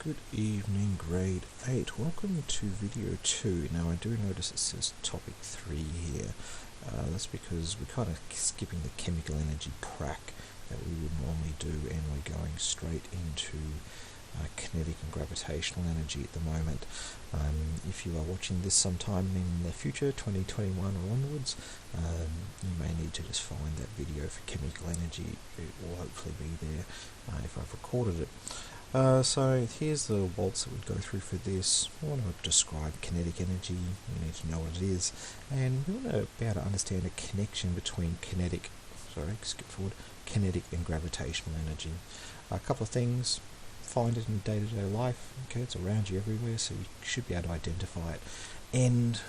Good evening, grade 8. Welcome to video 2. Now I do notice it says topic 3 here. That's because we're kind of skipping the chemical energy crack that we would normally do, and we're going straight into kinetic and gravitational energy at the moment. If you are watching this sometime in the future, 2021 or onwards, you may need to just find that video for chemical energy. It will hopefully be there if I've recorded it. So here's the waltz that we'd go through for this. We want to describe kinetic energy, we need to know what it is, and we want to be able to understand a connection between kinetic and gravitational energy. A couple of things: find it in day-to-day life, okay, it's around you everywhere, so you should be able to identify it, and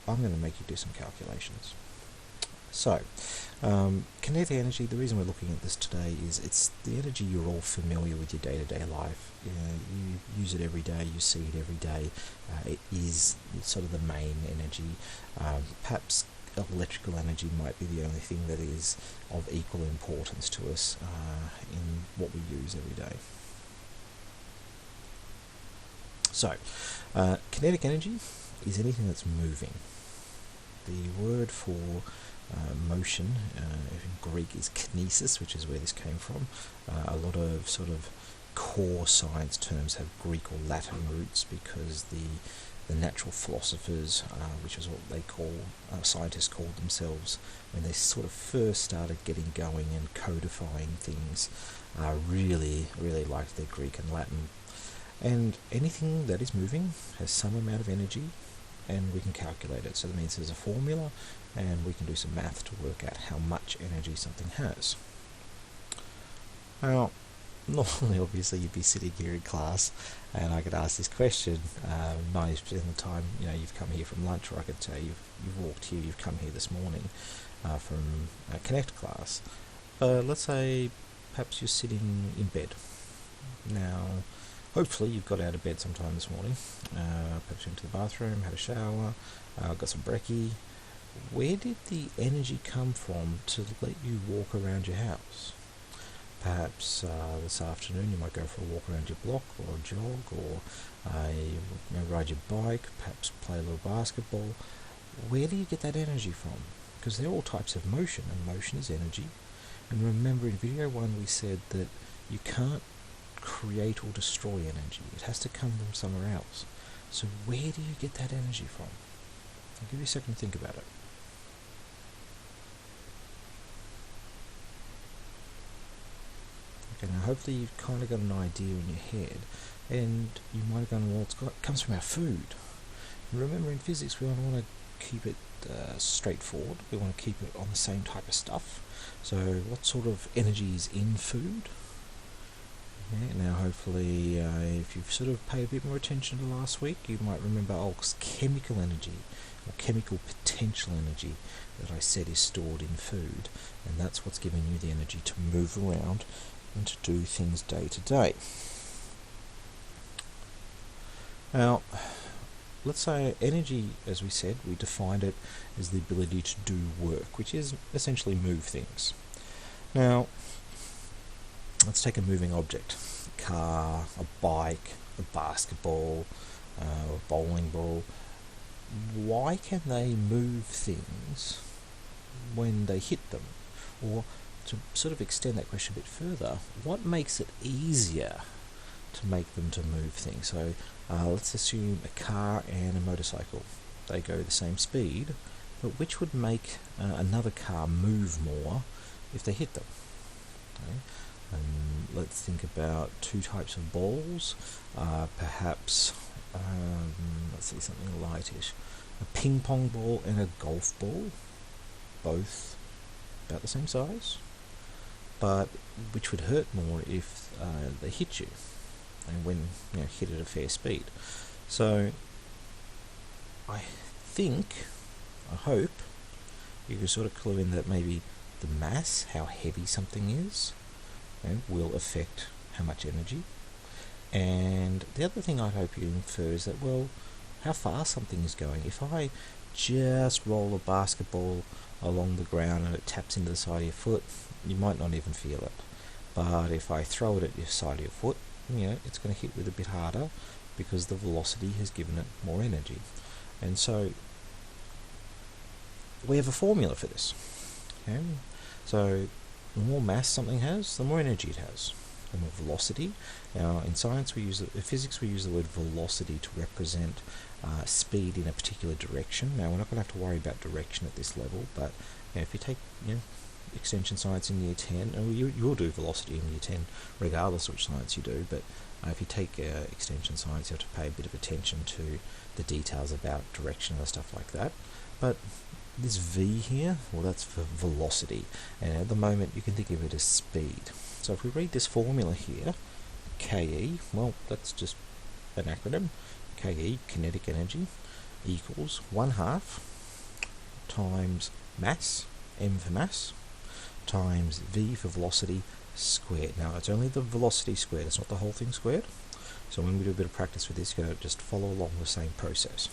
I'm going to make you do some calculations. So, kinetic energy, the reason we're looking at this today is it's the energy you're all familiar with your day-to-day life. You use it every day, you see it every day. It's sort of the main energy. Perhaps electrical energy might be the only thing that is of equal importance to us in what we use every day. So, kinetic energy is anything that's moving. The word for motion in Greek is kinesis, which is where this came from. A lot of sort of core science terms have Greek or Latin roots because the natural philosophers, which is what they call scientists called themselves when they sort of first started getting going and codifying things, really liked their Greek and Latin. And anything that is moving has some amount of energy, and we can calculate it. So that means there's a formula, and we can do some math to work out how much energy something has. Now, normally, obviously, you'd be sitting here in class, and I could ask this question 90% of the time. You know, you've come here from lunch, or I could say you've walked here, you've come here this morning from a Connect class. Let's say perhaps you're sitting in bed. Now, hopefully you've got out of bed sometime this morning, perhaps went to the bathroom, had a shower, got some brekkie. Where did the energy come from to let you walk around your house? Perhaps this afternoon you might go for a walk around your block, or a jog, or you may ride your bike, perhaps play a little basketball. Where do you get that energy from? Because they're all types of motion, and motion is energy. And remember, in video 1 we said that you can't create or destroy energy. It has to come from somewhere else. So where do you get that energy from? I'll give you a second to think about it. Okay, now hopefully you've kind of got an idea in your head, and you might have gone, well, it comes from our food. And remember, in physics we want to keep it straightforward. We want to keep it on the same type of stuff. So what sort of energy is in food? Yeah, now hopefully if you've sort of paid a bit more attention to last week, you might remember chemical energy, or chemical potential energy that I said is stored in food, and that's what's giving you the energy to move around and to do things day to day. Now, let's say energy, as we said, we defined it as the ability to do work, which is essentially move things. Now, let's take a moving object: a car, a bike, a basketball, a bowling ball. Why can they move things when they hit them? Or to sort of extend that question a bit further, what makes it easier to make them to move things? So let's assume a car and a motorcycle. They go the same speed, but which would make another car move more if they hit them? Okay. And let's think about two types of balls. Perhaps, let's see, something lightish. A ping pong ball and a golf ball, both about the same size, but which would hurt more if they hit you, and when hit at a fair speed. So I hope you can sort of clue in that maybe the mass, how heavy something is, will affect how much energy. And the other thing I hope you infer is that, well, how far something is going. If I just roll a basketball along the ground and it taps into the side of your foot, you might not even feel it. But if I throw it at your side of your foot, it's going to hit with a bit harder because the velocity has given it more energy. And so we have a formula for this. Okay? So the more mass something has, the more energy it has. The more velocity. Now in physics we use the word velocity to represent speed in a particular direction. Now we're not going to have to worry about direction at this level, but if you take extension science in year 10, and you'll do velocity in year 10 regardless of which science you do, but if you take extension science, you have to pay a bit of attention to the details about direction and stuff like that. But this V here, well, that's for velocity, and at the moment you can think of it as speed. So if we read this formula here, KE, well, that's just an acronym. KE, kinetic energy, equals 1/2 times mass, m for mass, times v for velocity squared. Now it's only the velocity squared, it's not the whole thing squared. So when we do a bit of practice with this, you're going to just follow along the same process.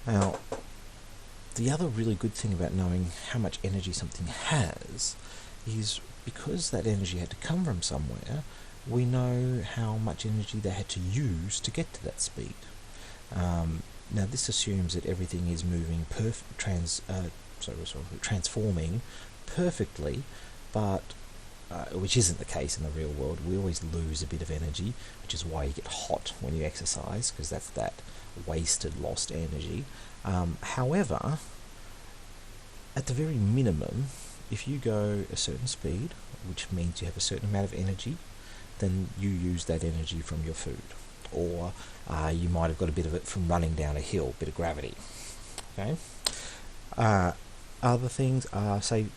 Now, the other really good thing about knowing how much energy something has is because that energy had to come from somewhere, we know how much energy they had to use to get to that speed. Now this assumes that everything is moving transforming perfectly, but which isn't the case in the real world. We always lose a bit of energy, which is why you get hot when you exercise, because that's that wasted, lost energy. However, at the very minimum, if you go a certain speed, which means you have a certain amount of energy, then you use that energy from your food, or you might have got a bit of it from running down a hill, a bit of gravity. Okay. Other things are, say,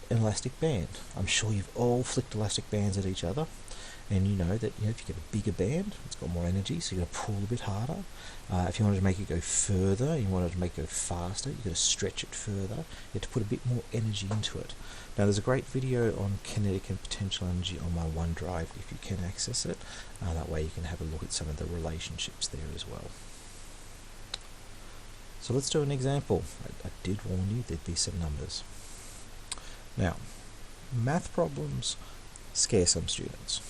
an elastic band. I'm sure you've all flicked elastic bands at each other, and you know that if you get a bigger band, it's got more energy, so you're going to pull a bit harder. If you wanted to make it go further, you wanted to make it go faster, you've got to stretch it further. You have to put a bit more energy into it. Now there's a great video on kinetic and potential energy on my OneDrive if you can access it. That way you can have a look at some of the relationships there as well. So let's do an example. I did warn you there'd be some numbers. Now, math problems scare some students,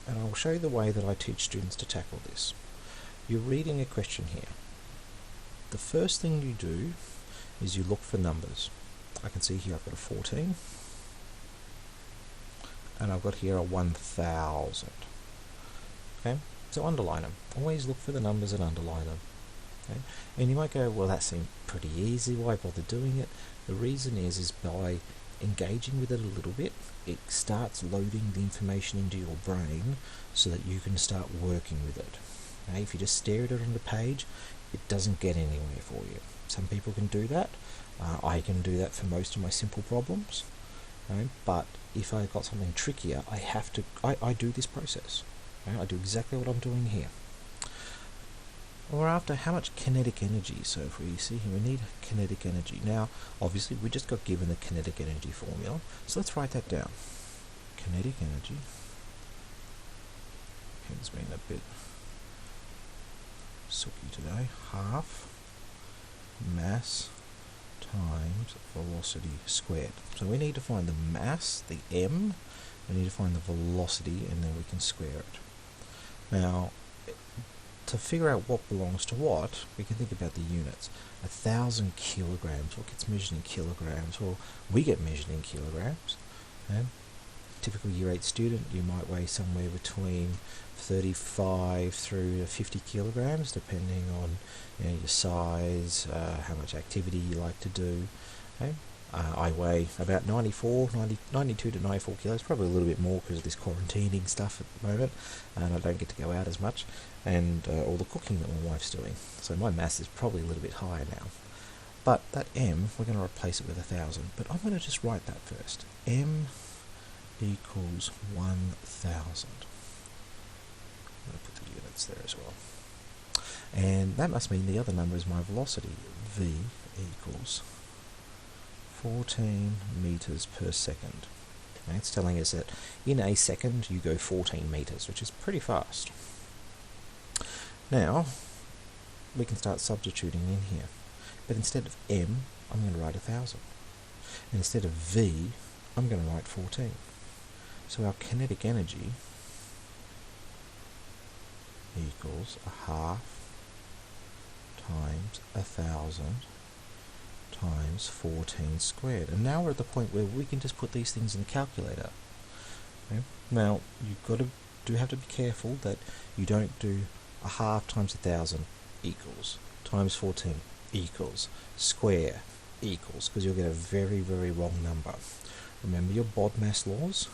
and I'll show you the way that I teach students to tackle this. You're reading a question here. The first thing you do is you look for numbers. I can see here I've got a 14, and I've got here a 1000. Okay, so underline them. Always look for the numbers and underline them. Okay? And you might go, well, that seemed pretty easy, why bother doing it? The reason is by engaging with it a little bit, it starts loading the information into your brain so that you can start working with it. Okay? If you just stare at it on the page, it doesn't get anywhere for you. Some people can do that. I can do that for most of my simple problems. Okay? But if I've got something trickier, I do this process. Okay? I do exactly what I'm doing here. We're after how much kinetic energy. So if we see here, we need kinetic energy. Now, obviously, we just got given the kinetic energy formula. So let's write that down. Kinetic energy. Pen's been a bit sooky today. Half mass times velocity squared. So we need to find the mass, the m. We need to find the velocity, and then we can square it. Now, to figure out what belongs to what, we can think about the units. 1,000 kilograms, what gets measured in kilograms? Well, we get measured in kilograms. Okay? Typical year 8 student, you might weigh somewhere between 35 through to 50 kilograms, depending on your size, how much activity you like to do. Okay? I weigh about 92 to 94 kilos, probably a little bit more because of this quarantining stuff at the moment, and I don't get to go out as much, and all the cooking that my wife's doing. So my mass is probably a little bit higher now. But that m, we're going to replace it with 1,000, but I'm going to just write that first. M equals 1,000. I'm going to put the units there as well. And that must mean the other number is my velocity. V equals 14 meters per second. Okay, it's telling us that in a second you go 14 meters, which is pretty fast. Now we can start substituting in here, but instead of m, I'm going to write 1,000, and instead of v, I'm going to write 14. So our kinetic energy equals 1/2 times 1,000 times 14 squared. And now we're at the point where we can just put these things in the calculator. Okay? Now, do have to be careful that you don't do 1/2 times 1,000 equals, times 14 equals, square equals, because you'll get a very, very wrong number. Remember your BODMAS laws?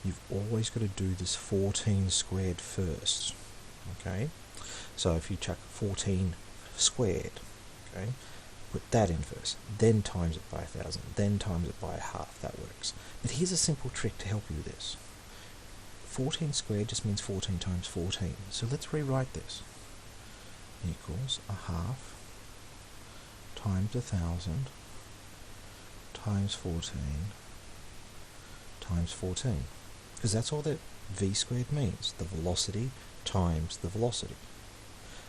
You've always got to do this 14 squared first. Okay, so if you chuck 14 squared, okay, put that in first, then times it by 1,000, then times it by 1/2. That works. But here's a simple trick to help you with this. 14 squared just means 14 times 14. So let's rewrite this. Equals 1/2 times 1,000 times 14 times 14. Because that's all that v squared means, the velocity times the velocity.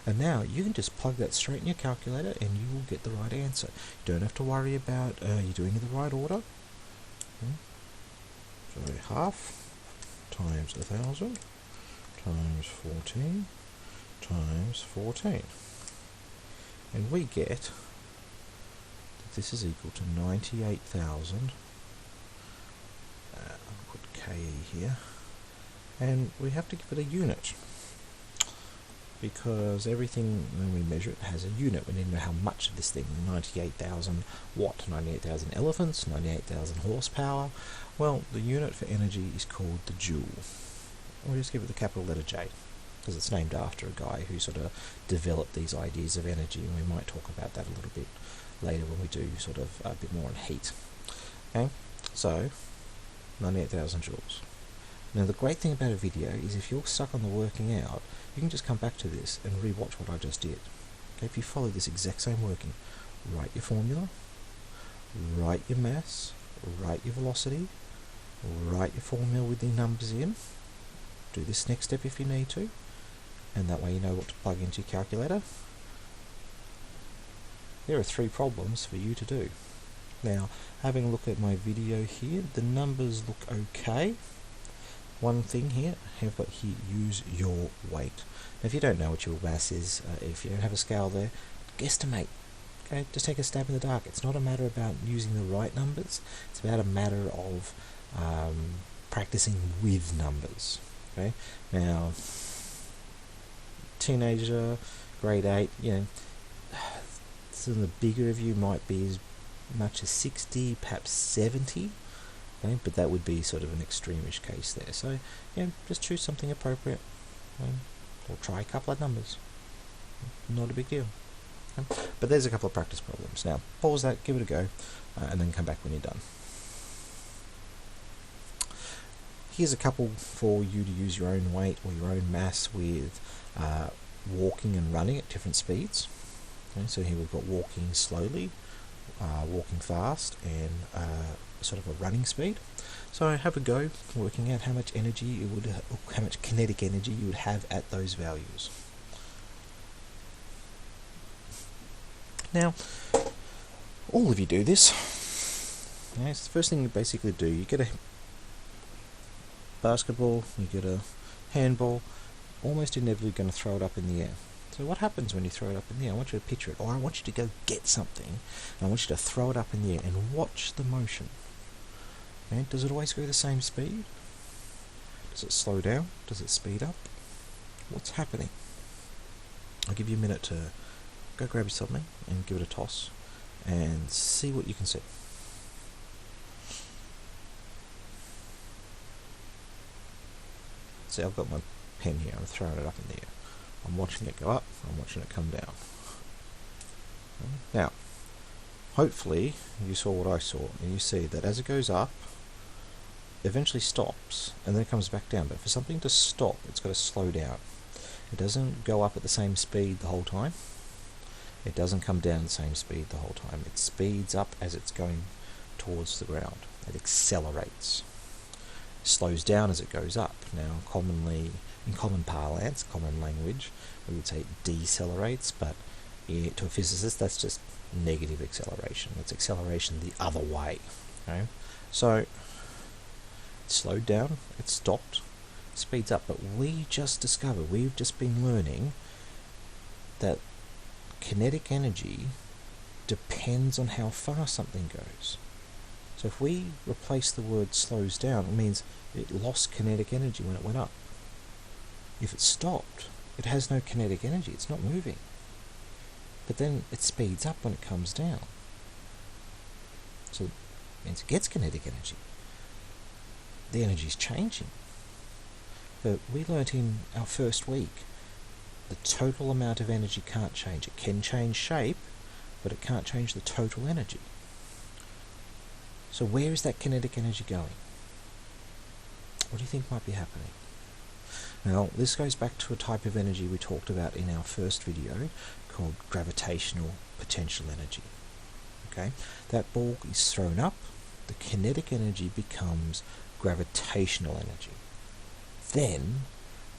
And now you can just plug that straight in your calculator and you will get the right answer. You don't have to worry about you doing it in the right order. Okay. So 1/2 times 1,000 times 14 times 14. And we get that this is equal to 98,000. I'll put KE here. And we have to give it a unit, because everything when we measure it has a unit. We need to know how much of this thing. 98,000 watt, 98,000 elephants, 98,000 horsepower. Well, the unit for energy is called the joule. We'll just give it the capital letter J, because it's named after a guy who sort of developed these ideas of energy, and we might talk about that a little bit later when we do sort of a bit more on heat. Okay, so 98,000 joules. Now the great thing about a video is if you're stuck on the working out, you can just come back to this and re-watch what I just did. Okay, if you follow this exact same working, write your formula, write your mass, write your velocity, write your formula with the numbers in, do this next step if you need to, and that way you know what to plug into your calculator. There are 3 problems for you to do. Now, having a look at my video here, the numbers look okay. One thing here, have got here, use your weight. Now, if you don't know what your mass is, if you don't have a scale there, guesstimate. Okay, just take a stab in the dark. It's not a matter about using the right numbers. It's about a matter of practicing with numbers. Okay, now teenager, grade 8, you know, some of the bigger of you might be as much as 60, perhaps 70. Okay, but that would be sort of an extreme-ish case there. So, yeah, just choose something appropriate, or try a couple of numbers. Not a big deal. Okay? But there's a couple of practice problems. Now, pause that, give it a go, and then come back when you're done. Here's a couple for you to use your own weight or your own mass with walking and running at different speeds. Okay, so here we've got walking slowly, walking fast, and sort of a running speed. So have a go working out how much energy you would, how much kinetic energy you would have at those values. Now, all of you do this. Okay, so the first thing you basically do, you get a basketball, you get a handball, almost inevitably going to throw it up in the air. So what happens when you throw it up in the air? I want you to picture it, or I want you to go get something, and I want you to throw it up in the air and watch the motion. Okay, does it always go the same speed? Does it slow down? Does it speed up? What's happening? I'll give you a minute to go grab something and give it a toss and see what you can see. See, I've got my pen here, I'm throwing it up in the air. I'm watching it go up, I'm watching it come down. Okay. Now, hopefully you saw what I saw, and you see that as it goes up, it eventually stops, and then it comes back down. But for something to stop, it's got to slow down. It doesn't go up at the same speed the whole time. It doesn't come down at the same speed the whole time. It speeds up as it's going towards the ground. It accelerates. It slows down as it goes up. Now, commonly, in common parlance, common language, we would say it decelerates, but to a physicist, that's just negative acceleration. It's acceleration the other way. Okay? So, slowed down, it stopped, speeds up. But we've just been learning that kinetic energy depends on how fast something goes. So if we replace the word slows down, it means it lost kinetic energy when it went up. If it stopped, it has no kinetic energy, it's not moving. But then it speeds up when it comes down. So it means it gets kinetic energy. The energy is changing. But we learnt in our first week, the total amount of energy can't change. It can change shape, but it can't change the total energy. So where is that kinetic energy going? What do you think might be happening? Now, this goes back to a type of energy we talked about in our first video called gravitational potential energy. Okay, that ball is thrown up, the kinetic energy becomes gravitational energy. Then,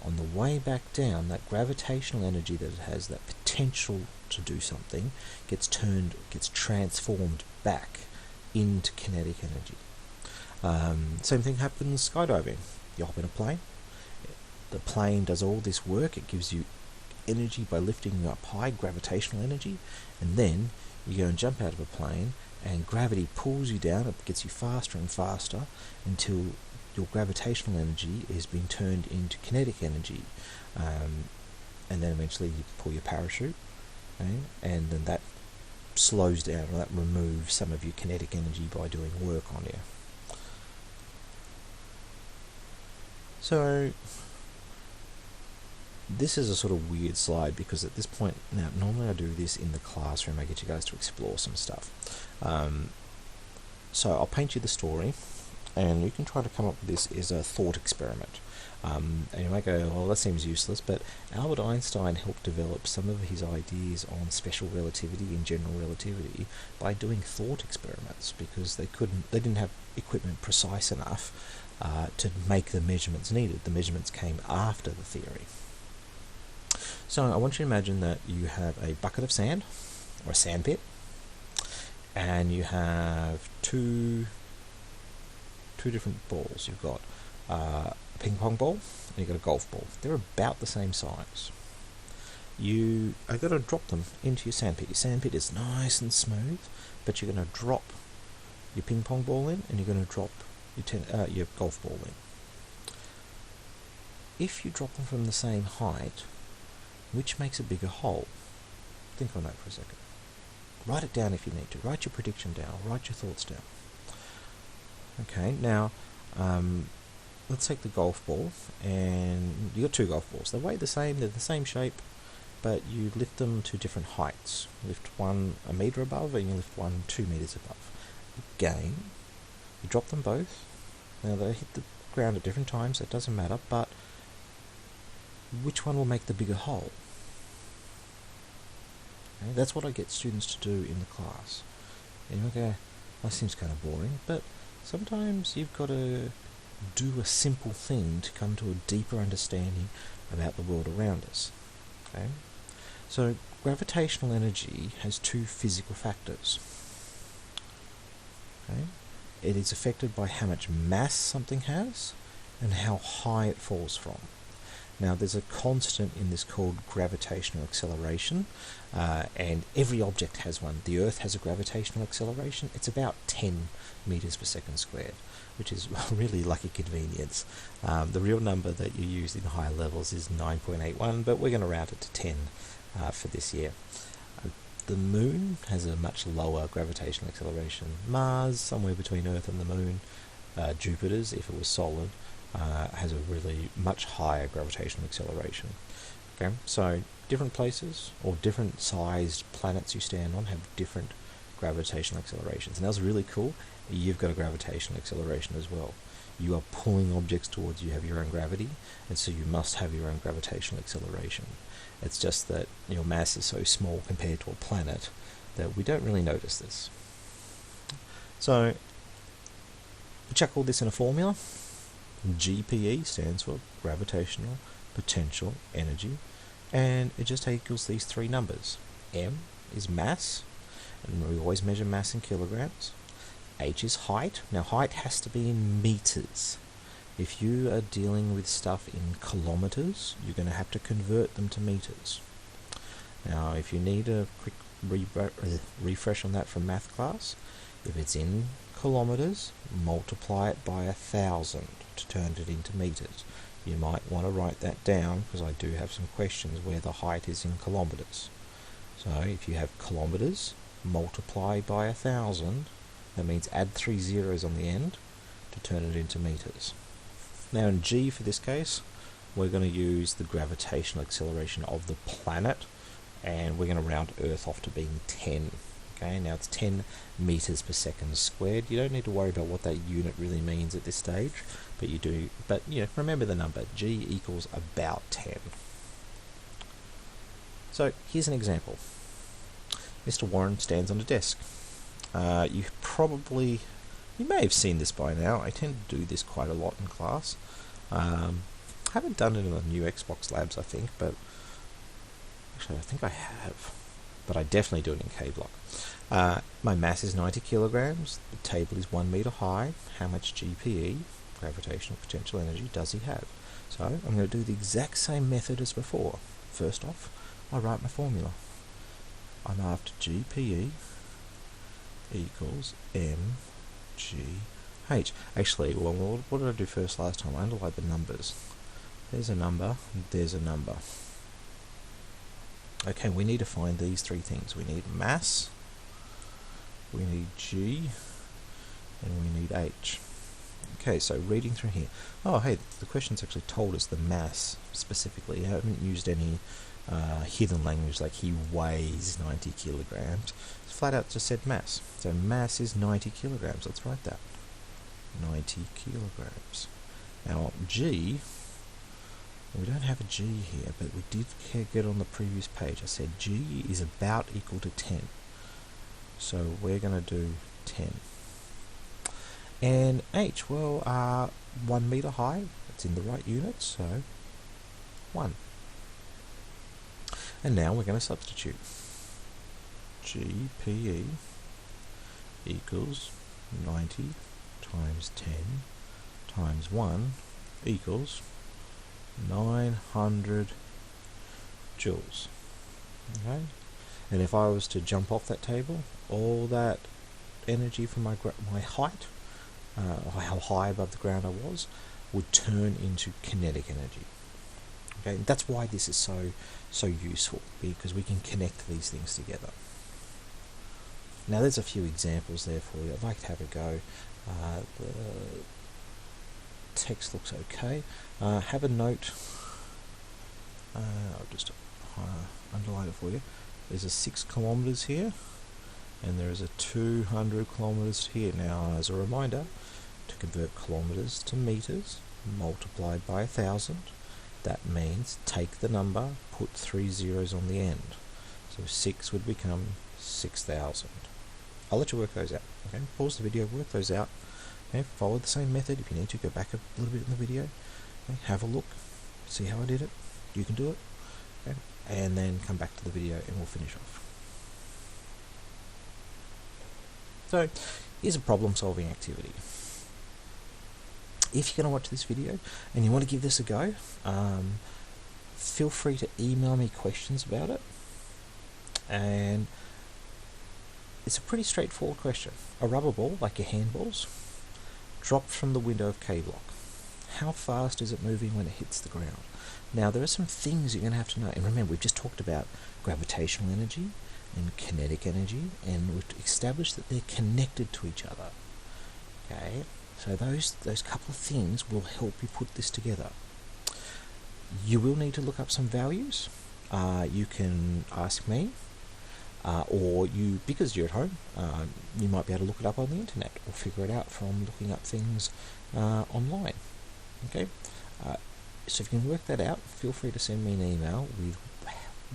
on the way back down, that gravitational energy that it has, that potential to do something, gets transformed back into kinetic energy. Same thing happens skydiving. You hop in a plane, the plane does all this work, it gives you energy by lifting you up high, gravitational energy, and then you go and jump out of a plane and gravity pulls you down, it gets you faster and faster until your gravitational energy is being turned into kinetic energy, and then eventually you pull your parachute, okay? And then that slows down, or that removes some of your kinetic energy by doing work on you. So this is a sort of weird slide because at this point, now normally I do this in the classroom, I get you guys to explore some stuff. So I'll paint you the story and you can try to come up with this as a thought experiment. And you might go, well, that seems useless, but Albert Einstein helped develop some of his ideas on special relativity and general relativity by doing thought experiments because they didn't have equipment precise enough to make the measurements needed. The measurements came after the theory. So I want you to imagine that you have a bucket of sand, or a sand pit, and you have two different balls. You've got a ping pong ball and you've got a golf ball. They're about the same size. You are going to drop them into your sand pit. Your sand pit is nice and smooth, but you're going to drop your ping pong ball in and you're going to drop your golf ball in. If you drop them from the same height, which makes a bigger hole? Think on that for a second. Write it down if you need to. Write your prediction down. Write your thoughts down. Okay, now let's take the golf ball, and you got two golf balls. They weigh the same, they're the same shape, but you lift them to different heights. You lift one a metre above and you lift one 2 metres above. Again, you drop them both. Now they hit the ground at different times, it doesn't matter, but which one will make the bigger hole? Okay, that's what I get students to do in the class. And you go, that seems kind of boring, but sometimes you've got to do a simple thing to come to a deeper understanding about the world around us. Okay? So gravitational energy has two physical factors. Okay? It is affected by how much mass something has and how high it falls from. Now there's a constant in this called gravitational acceleration, and every object has one. The Earth has a gravitational acceleration. It's about 10 meters per second squared, which is really lucky convenience. The real number that you use in higher levels is 9.81, but we're going to round it to 10 for this year. The Moon has a much lower gravitational acceleration. Mars, somewhere between Earth and the Moon. Jupiter's, if it was solid, has a really much higher gravitational acceleration. Okay, so different places or different sized planets you stand on have different gravitational accelerations, and that's really cool. You've got a gravitational acceleration as well. You are pulling objects towards you, have your own gravity, and so you must have your own gravitational acceleration. It's just that your mass is so small compared to a planet that we don't really notice this. So chuck all this in a formula. GPE stands for gravitational potential energy, and it just equals these three numbers. M is mass, and we always measure mass in kilograms. H is height. Now height has to be in meters. If you are dealing with stuff in kilometres, you're going to have to convert them to metres. Now, if you need a quick refresh on that from math class, if it's in kilometres, multiply it by 1,000 to turn it into metres. You might want to write that down because I do have some questions where the height is in kilometres. So if you have kilometres, multiply by 1,000, that means add 3 zeros on the end to turn it into metres. Now in G for this case, we're going to use the gravitational acceleration of the planet, and we're going to round Earth off to being 10. Okay, now it's 10 meters per second squared. You don't need to worry about what that unit really means at this stage, but you do. But remember the number. G equals about 10. So here's an example. Mr. Warren stands on a desk. You may have seen this by now. I tend to do this quite a lot in class. I haven't done it in the new Xbox Labs, I think, but actually I think I have. But I definitely do it in K-Block. My mass is 90 kilograms. The table is 1 meter high. How much GPE, gravitational potential energy, does he have? So I'm going to do the exact same method as before. First off, I write my formula. I'm after GPE equals mgh. Actually, well, what did I do first last time? I underlined the numbers. There's a number, there's a number. Okay, we need to find these three things. We need mass, we need G, and we need H. Okay, so reading through here. Oh, hey, the question's actually told us the mass specifically. I haven't used any hidden language like he weighs 90 kilograms. It's flat out just said mass. So mass is 90 kilograms. Let's write that. 90 kilograms. Now, G, we don't have a G here, but we did get on the previous page. I said G is about equal to 10. So we're going to do 10. And H, well, 1 meter high. It's in the right units, so 1. And now we're going to substitute. GPE equals 90 times 10 times 1 equals 900 joules. Okay, and if I was to jump off that table, all that energy from my height, how high above the ground I was, would turn into kinetic energy. Okay, and that's why this is so useful, because we can connect these things together. Now there's a few examples there for you. I'd like to have a go. The text looks okay. Have a note. I'll just underline it for you. There's a 6 kilometers here, and there is a 200 kilometers here. Now, as a reminder, to convert kilometers to meters, multiplied by 1,000. That means take the number, put 3 zeros on the end. So 6 would become 6,000. I'll let you work those out. Okay, pause the video, work those out. Okay, follow the same method. If you need to, go back a little bit in the video. Okay, have a look, see how I did it. You can do it. Okay, and then come back to the video and we'll finish off. So, here's a problem-solving activity. If you're going to watch this video and you want to give this a go, feel free to email me questions about it. And it's a pretty straightforward question. A rubber ball, like your handballs, dropped from the window of K-Block. How fast is it moving when it hits the ground? Now, there are some things you're going to have to know. And remember, we've just talked about gravitational energy and kinetic energy, and we've established that they're connected to each other. Okay, so those couple of things will help you put this together. You will need to look up some values. You can ask me, or you, because you're at home, you might be able to look it up on the internet or figure it out from looking up things online. Okay, so if you can work that out, feel free to send me an email with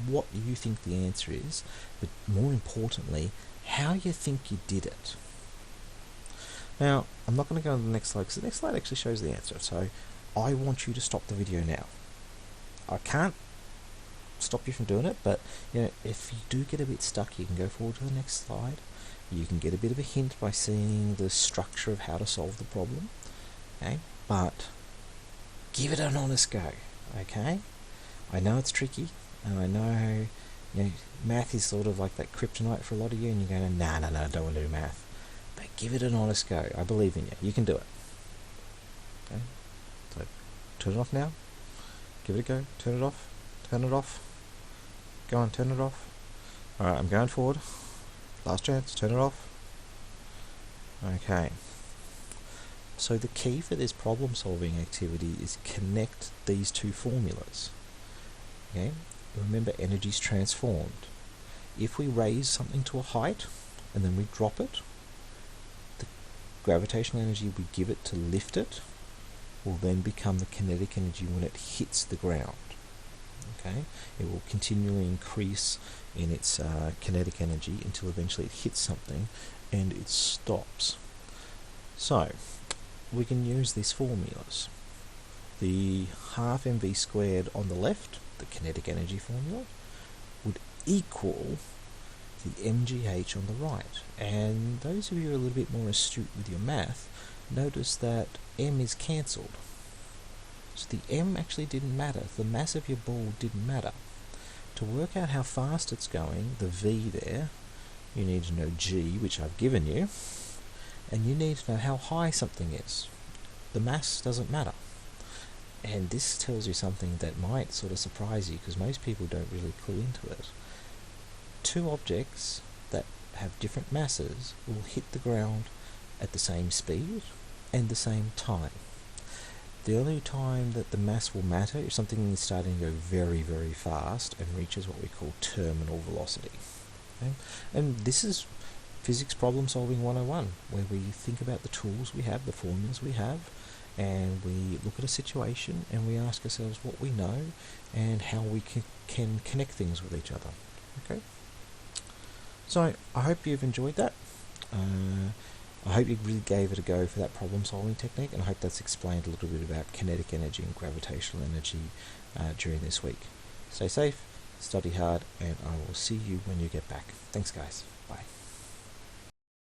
what you think the answer is, but more importantly, how you think you did it. Now, I'm not going to go on the next slide, because the next slide actually shows the answer, so I want you to stop the video now. I can't stop you from doing it, but if you do get a bit stuck, you can go forward to the next slide. You can get a bit of a hint by seeing the structure of how to solve the problem. Okay, but give it an honest go, okay? I know it's tricky, and I know, math is sort of like that kryptonite for a lot of you, and you're going, no, I don't want to do math. But give it an honest go. I believe in you. You can do it. Okay? So, turn it off now. Give it a go. Turn it off. Turn it off. Go on, turn it off. Alright, I'm going forward. Last chance, turn it off. Okay. So the key for this problem solving activity is connect these two formulas. Okay? Remember, energy is transformed. If we raise something to a height and then we drop it, the gravitational energy we give it to lift it will then become the kinetic energy when it hits the ground. Okay? It will continually increase in its kinetic energy until eventually it hits something and it stops. So, we can use these formulas. The half mv squared on the left, the kinetic energy formula, would equal the mgh on the right. And those of you who are a little bit more astute with your math, notice that m is cancelled. So the m actually didn't matter. The mass of your ball didn't matter. To work out how fast it's going, the v there, you need to know g, which I've given you, and you need to know how high something is. The mass doesn't matter. And this tells you something that might sort of surprise you, because most people don't really clue into it. Two objects that have different masses will hit the ground at the same speed and the same time. The only time that the mass will matter is something is starting to go very, very fast and reaches what we call terminal velocity. Okay? And this is physics problem solving 101, where we think about the tools we have, the formulas we have, and we look at a situation and we ask ourselves what we know and how we can connect things with each other. Okay? So I hope you've enjoyed that. I hope you really gave it a go for that problem solving technique, and I hope that's explained a little bit about kinetic energy and gravitational energy during this week. Stay safe, study hard, and I will see you when you get back. Thanks guys. Bye.